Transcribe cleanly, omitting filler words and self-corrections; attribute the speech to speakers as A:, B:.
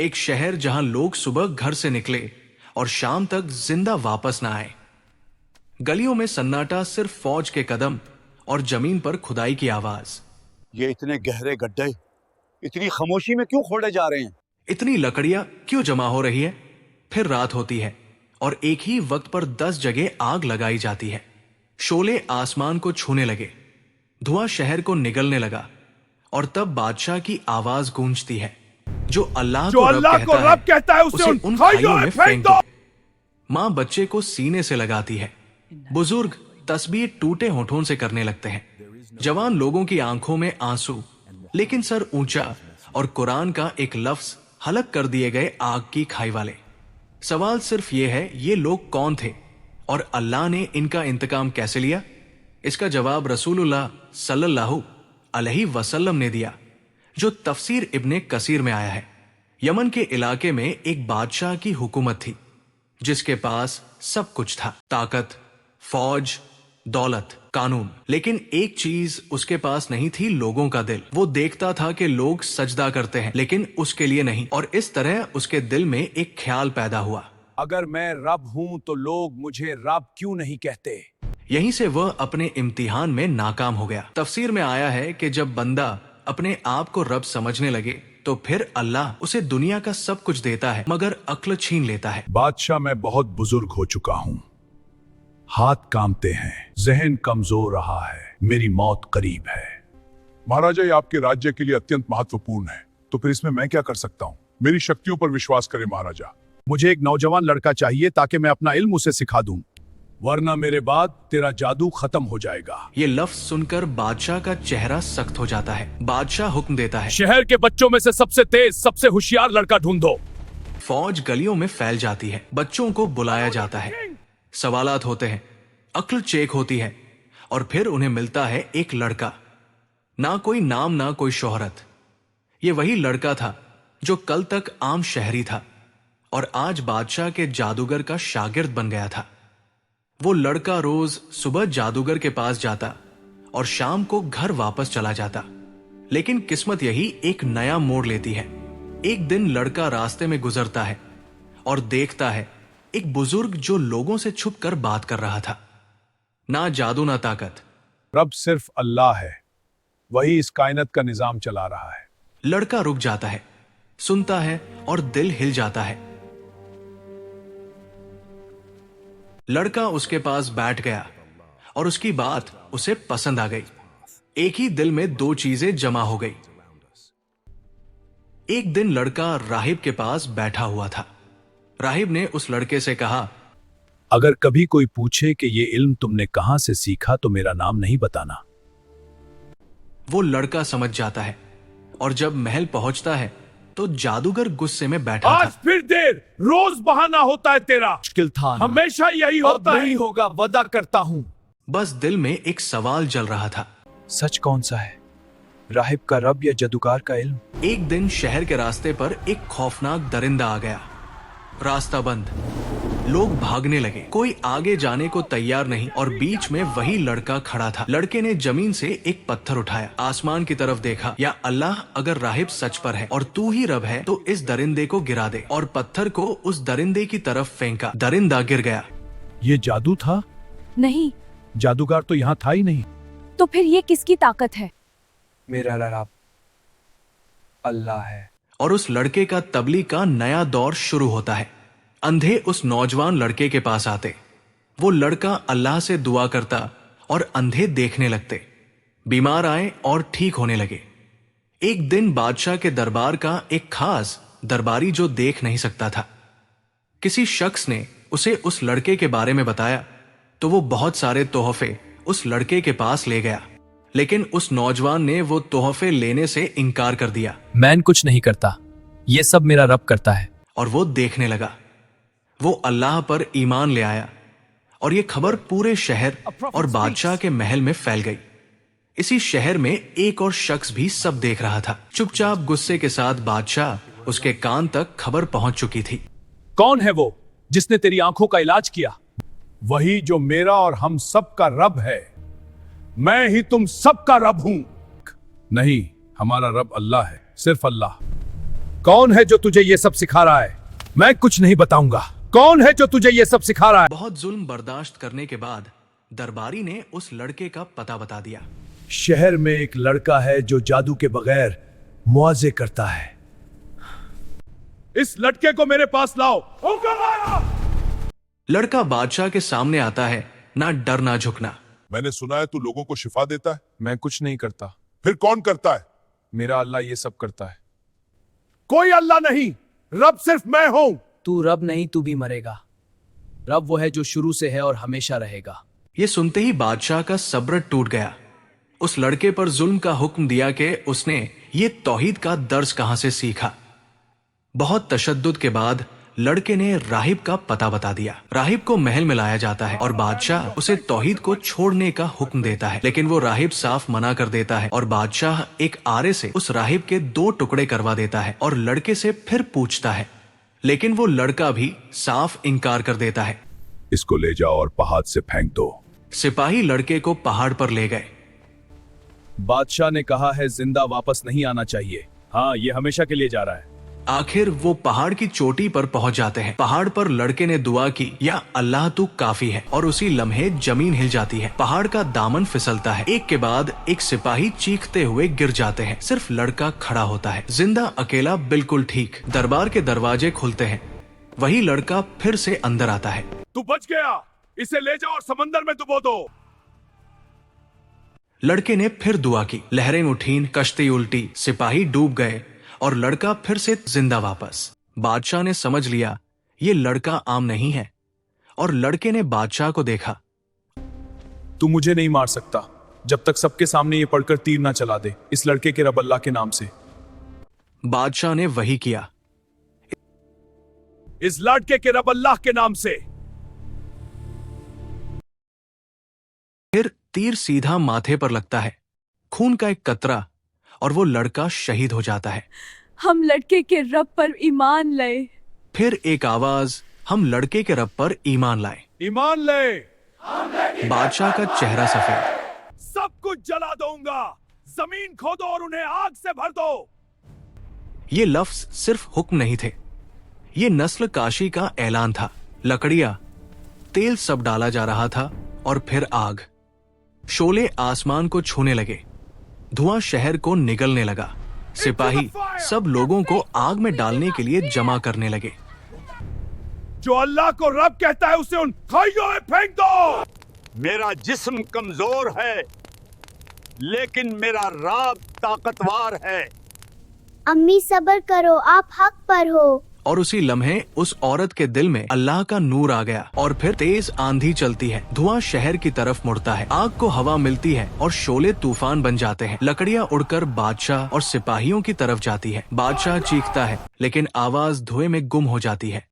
A: एक शहर जहां लोग सुबह घर से निकले और शाम तक जिंदा वापस ना आए। गलियों में सन्नाटा, सिर्फ फौज के कदम और जमीन पर खुदाई की आवाज।
B: ये इतने गहरे गड्ढे इतनी खामोशी में क्यों खोदे जा रहे हैं?
A: इतनी लकड़ियां क्यों जमा हो रही है? फिर रात होती है और एक ही वक्त पर 10 जगह आग लगाई जाती है। शोले आसमान को छूने लगे, धुआं शहर को निगलने लगा और तब बादशाह की आवाज गूंजती है, जो अल्लाह को रब कहता है उसे उन खाइयों में फेंक दो। मां बच्चे को सीने से लगाती है। बुजुर्ग तस्बीह टूटे होठों से करने लगते हैं। जवान लोगों की आंखों में आंसू, लेकिन सर ऊंचा, और कुरान का एक लफ्ज हलक कर दिए गए आग की खाई वाले। सवाल सिर्फ ये है, ये लोग कौन थे और अल्लाह ने इनका इंतकाम कैसे लिया? इसका जवाब रसूलुल्लाह सल्लल्लाहु अलैहि वसल्लम ने दिया, जो तफसीर इब्ने कसीर में आया है। यमन के इलाके में एक बादशाह की हुकूमत थी, जिसके पास सब कुछ था, ताकत, फौज, दौलत, कानून। लेकिन एक चीज उसके पास नहीं थी, लोगों का दिल। वो देखता था कि लोग सजदा करते हैं, लेकिन उसके लिए नहीं। और इस तरह उसके दिल में एक ख्याल पैदा हुआ,
C: अगर मैं रब हूं तो लोग मुझे रब क्यों नहीं कहते?
A: यहीं से वह अपने इम्तिहान में नाकाम हो गया। तफसीर में आया है कि जब बंदा अपने आप को रब समझने लगे तो फिर अल्लाह उसे दुनिया का सब कुछ देता है, मगर अक्ल छीन लेता है।
C: बादशाह, मैं बहुत बुजुर्ग हो चुका हूँ, हाथ कांपते हैं, जहन कमजोर रहा है, मेरी मौत करीब है।
D: महाराजा, ये आपके राज्य के लिए अत्यंत महत्वपूर्ण है, तो फिर इसमें मैं क्या कर सकता हूँ? मेरी शक्तियों पर विश्वास करें महाराजा।
C: मुझे एक नौजवान लड़का चाहिए ताकि मैं अपना इल्म उसे सिखा दूं, वरना मेरे बाद तेरा जादू खत्म हो जाएगा।
A: ये लफ्ज सुनकर बादशाह का चेहरा सख्त हो जाता है। बादशाह हुक्म देता है,
C: शहर के बच्चों में से सबसे तेज, सबसे होशियार लड़का ढूंढो।
A: फौज गलियों में फैल जाती है। बच्चों को बुलाया जाता है, सवालात होते हैं, अक्ल चेक होती है, और फिर उन्हें मिलता है एक लड़का। ना कोई नाम, ना कोई शोहरत। ये वही लड़का था जो कल तक आम शहरी था और आज बादशाह के जादूगर का शागिर्द बन गया था। वो लड़का रोज सुबह जादूगर के पास जाता और शाम को घर वापस चला जाता। लेकिन किस्मत यही एक नया मोड़ लेती है। एक दिन लड़का रास्ते में गुजरता है और देखता है एक बुजुर्ग जो लोगों से छुपकर बात कर रहा था। ना जादू, ना ताकत,
C: रब सिर्फ अल्लाह है, वही इस कायनात का निजाम चला रहा है।
A: लड़का रुक जाता है, सुनता है और दिल हिल जाता है। लड़का उसके पास बैठ गया और उसकी बात उसे पसंद आ गई। एक ही दिल में दो चीजें जमा हो गई। एक दिन लड़का राहिब के पास बैठा हुआ था। राहिब ने उस लड़के से कहा,
C: अगर कभी कोई पूछे कि ये इल्म तुमने कहां से सीखा तो मेरा नाम नहीं बताना।
A: वो लड़का समझ जाता है और जब महल पहुंचता है तो जादूगर गुस्से में बैठा
C: आज
A: था।
C: फिर देर, रोज बहाना होता है तेरा। मुश्किल था ना। हमेशा यही होता है। नहीं होगा, वादा करता हूं।
A: बस दिल में एक सवाल जल रहा था,
C: सच कौन सा है, राहिब का रब या जादूगर का इल्म?
A: एक दिन शहर के रास्ते पर एक खौफनाक दरिंदा आ गया। रास्ता बंद, लोग भागने लगे, कोई आगे जाने को तैयार नहीं और बीच में वही लड़का खड़ा था। लड़के ने जमीन से एक पत्थर उठाया, आसमान की तरफ देखा, या अल्लाह, अगर राहिब सच पर है और तू ही रब है तो इस दरिंदे को गिरा दे, और पत्थर को उस दरिंदे की तरफ फेंका। दरिंदा गिर गया।
C: ये जादू था?
E: नहीं।
C: जादूगर तो यहाँ था ही नहीं।
E: तो फिर ये किसकी ताकत है?
C: मेरा रब अल्लाह है।
A: और उस लड़के का तबलीग का नया दौर शुरू होता है। अंधे उस नौजवान लड़के के पास आते, वो लड़का अल्लाह से दुआ करता और अंधे देखने लगते। बीमार आए और ठीक होने लगे। एक दिन बादशाह के दरबार का एक खास दरबारी जो देख नहीं सकता था, किसी शख्स ने उसे उस लड़के के बारे में बताया तो वो बहुत सारे तोहफे उस लड़के के पास ले गया। लेकिन उस नौजवान ने वो तोहफे लेने से इनकार कर दिया।
F: मैं कुछ नहीं करता, ये सब मेरा रब करता है।
A: और वो देखने लगा। वो अल्लाह पर ईमान ले आया और ये खबर पूरे शहर और बादशाह के महल में फैल गई। इसी शहर में एक और शख्स भी सब देख रहा था। चुपचाप गुस्से के साथ बादशाह उसके कान तक खबर पहुंच चुकी थी।
C: कौन है वो जिसने तेरी आंखों का इलाज किया? वही जो मेरा और हम सब का रब है। मैं ही तुम सब का रब हूं। नहीं, हमारा रब अल्लाह है, सिर्फ अल्लाह। कौन है जो तुझे ये सब सिखा रहा है? मैं कुछ नहीं बताऊंगा। कौन है जो तुझे ये सब सिखा रहा है?
A: बहुत जुल्म बर्दाश्त करने के बाद दरबारी ने उस लड़के का पता बता दिया।
C: शहर में एक लड़का है जो जादू के बगैर मुआवजे करता है। इस लड़के को मेरे पास लाओ। हुक्म आया।
A: लड़का बादशाह के सामने आता है, ना डर ना झुकना।
D: मैंने सुना है तू लोगों को शिफा देता है।
C: मैं कुछ नहीं करता।
D: फिर कौन करता है?
C: मेरा अल्लाह ये सब करता है। कोई अल्लाह नहीं, रब सिर्फ मैं हूं।
F: तू रब नहीं, तू भी मरेगा। रब वो है जो शुरू से है और हमेशा रहेगा।
A: ये सुनते ही बादशाह का सब्र टूट गया। उस लड़के पर जुल्म का हुक्म दिया कि उसने ये तौहीद का दर्स कहां से सीखा। बहुत तशद्दुद के बाद लड़के ने राहिब का पता बता दिया। राहिब को महल में लाया जाता है और बादशाह उसे तौहीद को छोड़ने का हुक्म देता है, लेकिन वो राहिब साफ मना कर देता है और बादशाह एक आरे से उस राहिब के 2 टुकड़े करवा देता है और लड़के से फिर पूछता है, लेकिन वो लड़का भी साफ इनकार कर देता है।
D: इसको ले जाओ और पहाड़ से फेंक दो।
A: सिपाही लड़के को पहाड़ पर ले गए।
C: बादशाह ने कहा है जिंदा वापस नहीं आना चाहिए। हाँ, ये हमेशा के लिए जा रहा है।
A: आखिर वो पहाड़ की चोटी पर पहुंच जाते हैं। पहाड़ पर लड़के ने दुआ की, या अल्लाह तू काफी है, और उसी लम्हे जमीन हिल जाती है। पहाड़ का दामन फिसलता है। एक के बाद एक सिपाही चीखते हुए गिर जाते हैं। सिर्फ लड़का खड़ा होता है, जिंदा, अकेला, बिल्कुल ठीक। दरबार के दरवाजे खुलते हैं। वही लड़का फिर से अंदर आता है।
C: तू बच गया, इसे ले जाओ और समंदर में डुबो दो।
A: लड़के ने फिर दुआ की, लहरें उठीं, कश्ती उल्टी, सिपाही डूब गए और लड़का फिर से जिंदा वापस। बादशाह ने समझ लिया ये लड़का आम नहीं है, और लड़के ने बादशाह को देखा।
C: तू मुझे नहीं मार सकता जब तक सबके सामने ये पढ़कर तीर ना चला दे, इस लड़के के रब अल्लाह के नाम से।
A: बादशाह ने वही किया।
C: इस लड़के के रब अल्लाह के नाम से।
A: फिर तीर सीधा माथे पर लगता है, खून का एक कतरा, और वो लड़का शहीद हो जाता है।
E: हम लड़के के रब पर ईमान लाए।
A: फिर एक आवाज, हम लड़के के रब पर ईमान लाए।
C: ईमान ले।
A: बादशाह का चेहरा सफेद।
C: सब कुछ जला दूंगा। जमीन खोदो और उन्हें आग से भर दो।
A: ये लफ्ज सिर्फ हुक्म नहीं थे, ये नस्ल काशी का ऐलान था। लकड़ियां, तेल सब डाला जा रहा था, और फिर आग। शोले आसमान को छूने लगे, धुआं शहर को निगलने लगा। सिपाही सब लोगों को आग में डालने के लिए जमा करने लगे।
C: जो अल्लाह को रब कहता है उसे उन खाइयों में फेंक दो।
B: मेरा जिस्म कमजोर है, लेकिन मेरा रब ताकतवर है।
G: अम्मी सब्र करो, आप हक पर हो।
A: और उसी लम्हे उस औरत के दिल में अल्लाह का नूर आ गया, और फिर तेज आंधी चलती है। धुआं शहर की तरफ मुड़ता है, आग को हवा मिलती है और शोले तूफान बन जाते हैं। लकड़ियां उड़कर बादशाह और सिपाहियों की तरफ जाती है। बादशाह चीखता है, लेकिन आवाज धुएं में गुम हो जाती है।